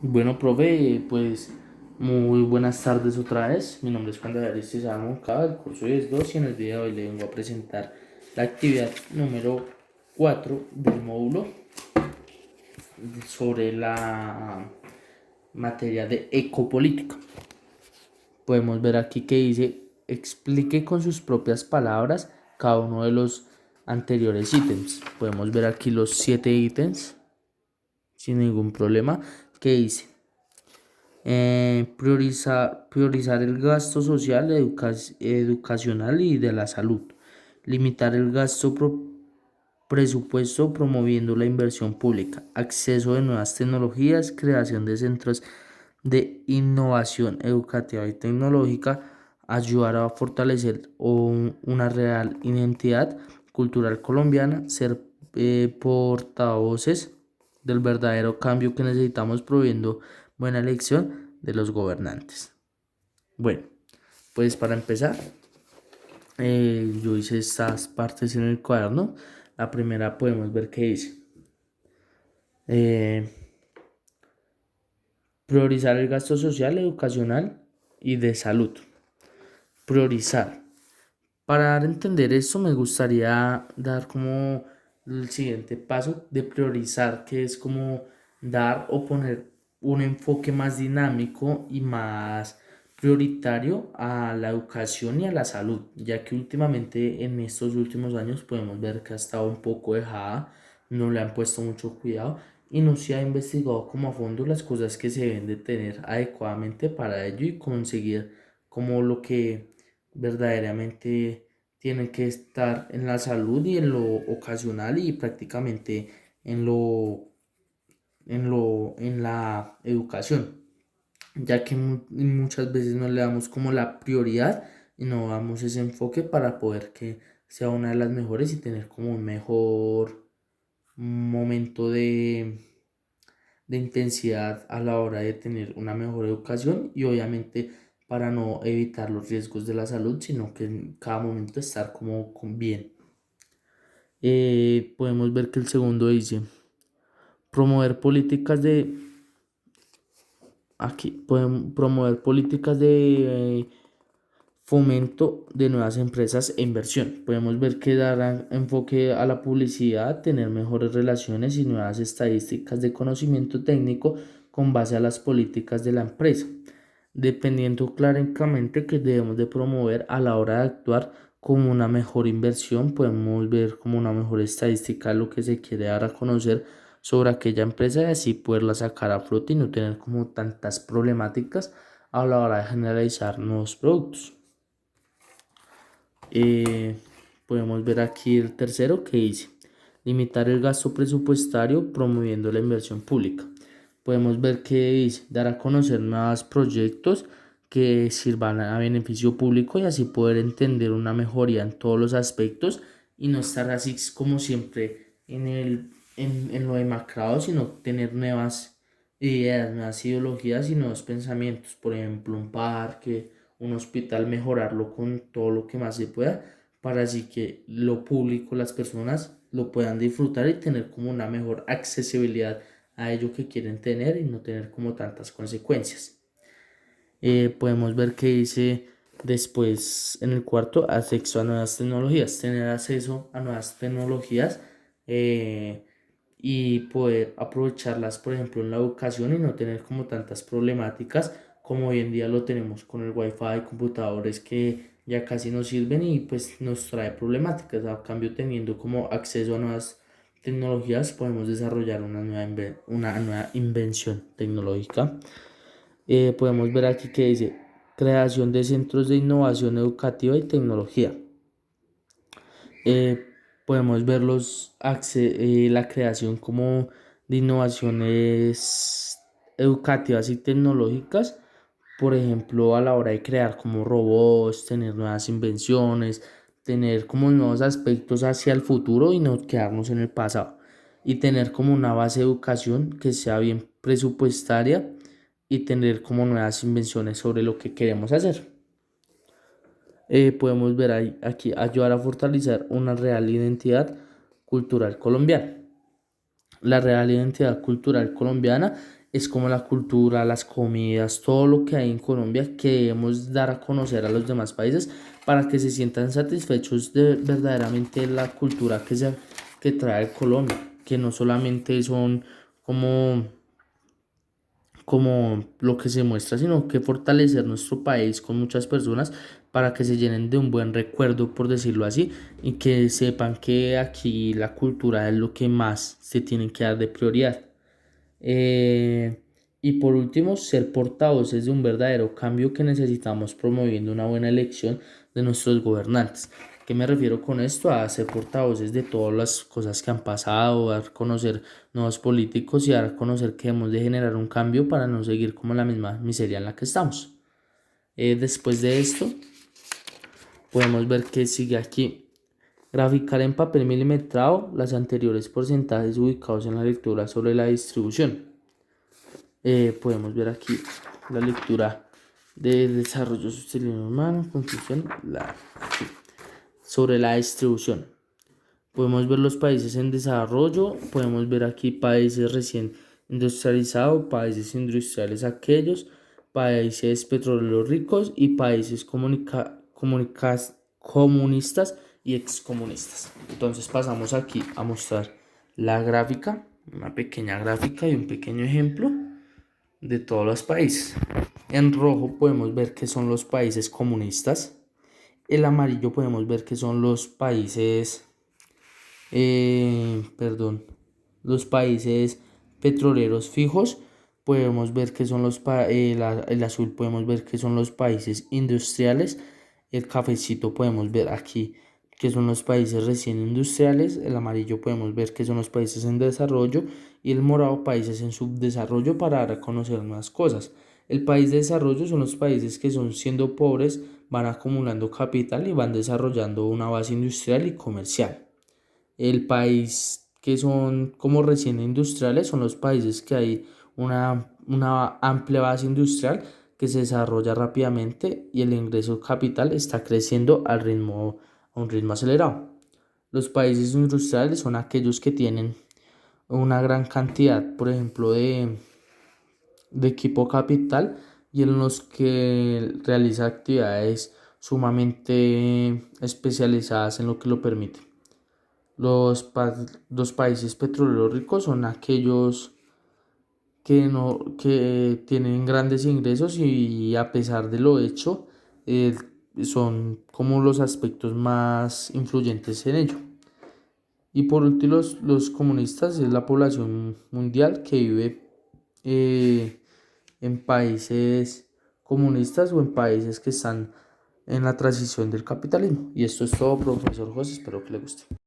Bueno, profe, pues muy buenas tardes otra vez. Mi nombre es Juan David César Moncada, el curso es 2 y en el día de hoy le vengo a presentar la actividad número 4 del módulo sobre la materia de ecopolítica. Podemos ver aquí que dice, explique con sus propias palabras cada uno de los anteriores ítems. Podemos ver aquí los 7 ítems sin ningún problema que dice. Priorizar el gasto social, educacional y de la salud. Limitar el gasto presupuesto promoviendo la inversión pública. Acceso de nuevas tecnologías, creación de centros de innovación educativa y tecnológica. Ayudar a fortalecer una real identidad cultural colombiana. Ser portavoces del verdadero cambio que necesitamos promoviendo buena elección de los gobernantes. Bueno, pues para empezar, yo hice estas partes en el cuaderno. La primera podemos ver que dice, eh, priorizar el gasto social, educacional y de salud. Priorizar. Para dar a entender esto, me gustaría dar como el siguiente paso de priorizar, que es como dar o poner un enfoque más dinámico y más prioritario a la educación y a la salud, ya que últimamente en estos últimos años podemos ver que ha estado un poco dejada, no le han puesto mucho cuidado y no se ha investigado como a fondo las cosas que se deben de tener adecuadamente para ello y conseguir como lo que verdaderamente tienen que estar en la salud y en lo ocasional y prácticamente en en la educación, ya que muchas veces no le damos como la prioridad y no damos ese enfoque para poder que sea una de las mejores y tener como un mejor momento de intensidad a la hora de tener una mejor educación y obviamente para no evitar los riesgos de la salud, sino que en cada momento estar como con bien. Podemos ver que el segundo dice, promover políticas de, aquí, pueden promover políticas de fomento de nuevas empresas e inversión. Podemos ver que dará enfoque a la publicidad, tener mejores relaciones y nuevas estadísticas de conocimiento técnico con base a las políticas de la empresa, dependiendo claramente que debemos de promover a la hora de actuar como una mejor inversión. Podemos ver como una mejor estadística lo que se quiere dar a conocer sobre aquella empresa y así poderla sacar a flote y no tener como tantas problemáticas a la hora de generalizar nuevos productos. Eh, Podemos ver aquí el tercero que dice, limitar el gasto presupuestario promoviendo la inversión pública. Podemos ver que dice, dar a conocer nuevos proyectos que sirvan a beneficio público y así poder entender una mejoría en todos los aspectos y no estar así como siempre en lo demacrado, sino tener nuevas ideas, nuevas ideologías y nuevos pensamientos. Por ejemplo, un parque, un hospital, mejorarlo con todo lo que más se pueda para así que lo público, las personas lo puedan disfrutar y tener como una mejor accesibilidad a ello que quieren tener y no tener como tantas consecuencias. Podemos ver que dice después en el cuarto, acceso a nuevas tecnologías, tener acceso a nuevas tecnologías eh, y poder aprovecharlas, por ejemplo, en la educación y no tener como tantas problemáticas como hoy en día lo tenemos con el wifi, computadores que ya casi no sirven y pues nos trae problemáticas. A cambio, teniendo como acceso a nuevas tecnologías, podemos desarrollar una nueva invención tecnológica. Podemos ver aquí que dice creación de centros de innovación educativa y tecnología. Eh, Podemos ver la creación como de innovaciones educativas y tecnológicas, por ejemplo, a la hora de crear como robots, tener nuevas invenciones, tener como nuevos aspectos hacia el futuro y no quedarnos en el pasado. Y tener como una base de educación que sea bien presupuestaria y tener como nuevas invenciones sobre lo que queremos hacer. Podemos ver ahí, aquí ayudar a fortalecer una real identidad cultural colombiana. La real identidad cultural colombiana es como la cultura, las comidas, todo lo que hay en Colombia que debemos dar a conocer a los demás países para que se sientan satisfechos de verdaderamente la cultura que trae Colombia, que no solamente son como como lo que se muestra, sino que fortalecer nuestro país con muchas personas para que se llenen de un buen recuerdo, por decirlo así, y que sepan que aquí la cultura es lo que más se tiene que dar de prioridad. Eh, y por último, ser portavoces de un verdadero cambio que necesitamos promoviendo una buena elección de nuestros gobernantes. ¿Qué me refiero con esto? A ser portavoces de todas las cosas que han pasado, a conocer nuevos políticos y a conocer que hemos de generar un cambio para no seguir como la misma miseria en la que estamos. Después de esto, podemos ver que sigue aquí. Graficar en papel milimetrado los anteriores porcentajes ubicados en la lectura sobre la distribución. Podemos ver aquí la lectura de desarrollo sostenible humano, conclusión, sobre la distribución. Podemos ver los países en desarrollo, podemos ver aquí países recién industrializados, países industriales aquellos, países petroleros ricos y países comunistas y excomunistas. Entonces pasamos aquí a mostrar la gráfica, una pequeña gráfica y un pequeño ejemplo de todos los países. En rojo podemos ver que son los países comunistas. El amarillo podemos ver que son los países, los países petroleros fijos. Podemos ver que son el azul podemos ver que son los países industriales. El cafecito podemos ver aquí que son los países recién industriales. El amarillo podemos ver que son los países en desarrollo y el morado países en subdesarrollo para dar a conocer más cosas. El país de desarrollo son los países que son siendo pobres, van acumulando capital y van desarrollando una base industrial y comercial. El país que son como recién industriales son los países que hay una amplia base industrial que se desarrolla rápidamente y el ingreso capital está creciendo a un ritmo acelerado. Los países industriales son aquellos que tienen una gran cantidad, por ejemplo, de equipo capital y en los que realiza actividades sumamente especializadas en lo que lo permite. Los países petroleros ricos son aquellos que tienen grandes ingresos y a pesar de lo hecho, son como los aspectos más influyentes en ello. Y por último, los comunistas es la población mundial que vive en países comunistas o en países que están en la transición del capitalismo. Y esto es todo, profesor José, espero que le guste.